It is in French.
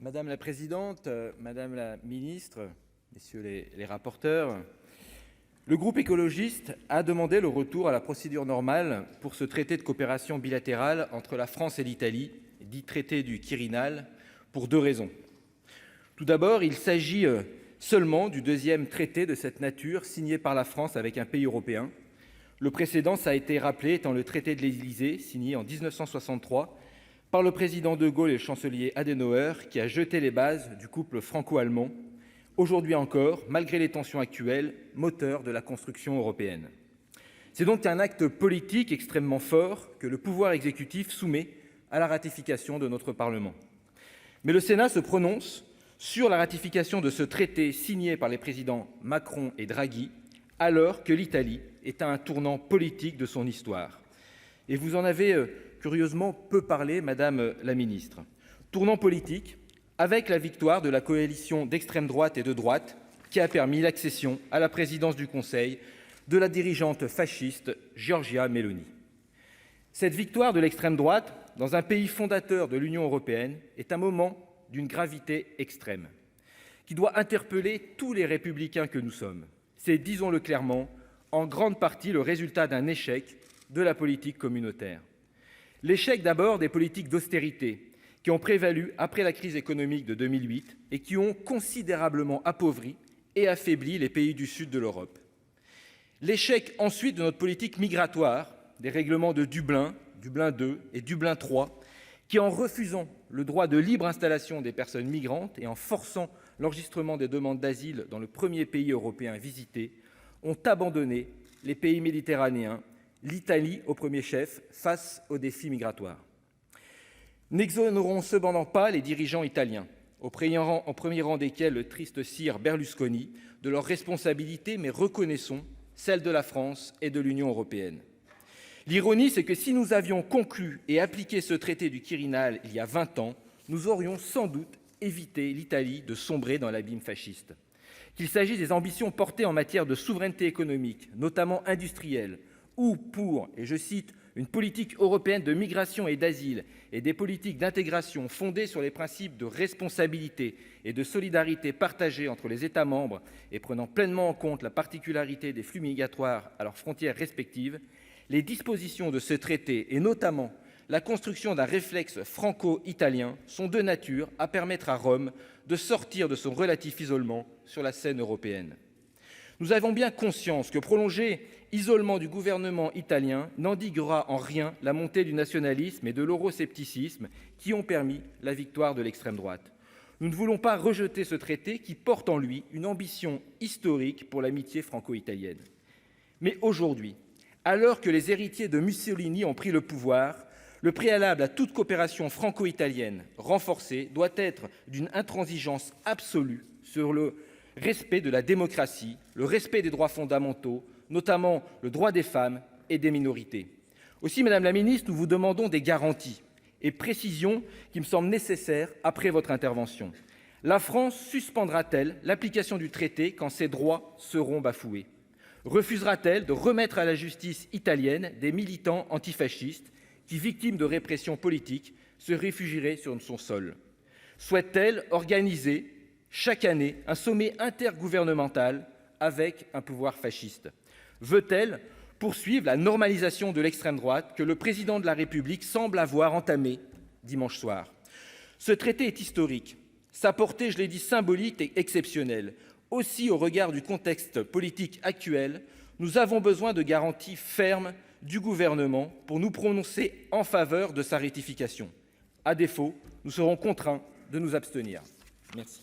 Madame la présidente, madame la ministre, messieurs les rapporteurs, le groupe écologiste a demandé le retour à la procédure normale pour ce traité de coopération bilatérale entre la France et l'Italie, dit traité du Quirinal, pour deux raisons. Tout d'abord, il s'agit seulement du deuxième traité de cette nature signé par la France avec un pays européen. Le précédent, ça a été rappelé, étant le traité de l'Élysée, signé en 1963 par le président de Gaulle et le chancelier Adenauer, qui a jeté les bases du couple franco-allemand, aujourd'hui encore, malgré les tensions actuelles, moteur de la construction européenne. C'est donc un acte politique extrêmement fort que le pouvoir exécutif soumet à la ratification de notre Parlement. Mais le Sénat se prononce sur la ratification de ce traité signé par les présidents Macron et Draghi, alors que l'Italie est à un tournant politique de son histoire. Et vous en avez curieusement peu parlé, madame la ministre. Tournant politique avec la victoire de la coalition d'extrême droite et de droite qui a permis l'accession à la présidence du Conseil de la dirigeante fasciste Giorgia Meloni. Cette victoire de l'extrême droite dans un pays fondateur de l'Union européenne est un moment d'une gravité extrême qui doit interpeller tous les républicains que nous sommes. C'est, disons-le clairement, en grande partie le résultat d'un échec de la politique communautaire. L'échec d'abord des politiques d'austérité qui ont prévalu après la crise économique de 2008 et qui ont considérablement appauvri et affaibli les pays du sud de l'Europe. L'échec ensuite de notre politique migratoire, des règlements de Dublin, Dublin II et Dublin III, qui en refusant le droit de libre installation des personnes migrantes et en forçant l'enregistrement des demandes d'asile dans le premier pays européen visité, ont abandonné les pays méditerranéens, l'Italie au premier chef, face aux défis migratoires. N'exonérons cependant pas les dirigeants italiens, en premier rang desquels le triste sire Berlusconi, de leurs responsabilités, mais reconnaissons celles de la France et de l'Union européenne. L'ironie, c'est que si nous avions conclu et appliqué ce traité du Quirinal il y a 20 ans, nous aurions sans doute évité l'Italie de sombrer dans l'abîme fasciste. Qu'il s'agisse des ambitions portées en matière de souveraineté économique, notamment industrielle, ou pour, et je cite, une politique européenne de migration et d'asile et des politiques d'intégration fondées sur les principes de responsabilité et de solidarité partagée entre les États membres et prenant pleinement en compte la particularité des flux migratoires à leurs frontières respectives, les dispositions de ce traité et notamment la construction d'un réflexe franco-italien sont de nature à permettre à Rome de sortir de son relatif isolement sur la scène européenne. Nous avons bien conscience que prolonger l'isolement du gouvernement italien n'endiguera en rien la montée du nationalisme et de l'euroscepticisme qui ont permis la victoire de l'extrême droite. Nous ne voulons pas rejeter ce traité qui porte en lui une ambition historique pour l'amitié franco-italienne. Mais aujourd'hui, alors que les héritiers de Mussolini ont pris le pouvoir, le préalable à toute coopération franco-italienne renforcée doit être d'une intransigeance absolue sur le respect de la démocratie, le respect des droits fondamentaux, notamment le droit des femmes et des minorités. Aussi, Madame la Ministre, nous vous demandons des garanties et précisions qui me semblent nécessaires après votre intervention. La France suspendra-t-elle l'application du traité quand ses droits seront bafoués? Refusera-t-elle de remettre à la justice italienne des militants antifascistes qui, victimes de répression politique, se réfugieraient sur son sol? Souhaite-t-elle organiser chaque année un sommet intergouvernemental avec un pouvoir fasciste? Veut-elle poursuivre la normalisation de l'extrême droite que le président de la République semble avoir entamée dimanche soir? Ce traité est historique. Sa portée, je l'ai dit, symbolique et exceptionnelle. Aussi, au regard du contexte politique actuel, nous avons besoin de garanties fermes du gouvernement pour nous prononcer en faveur de sa ratification. À défaut, nous serons contraints de nous abstenir. Merci.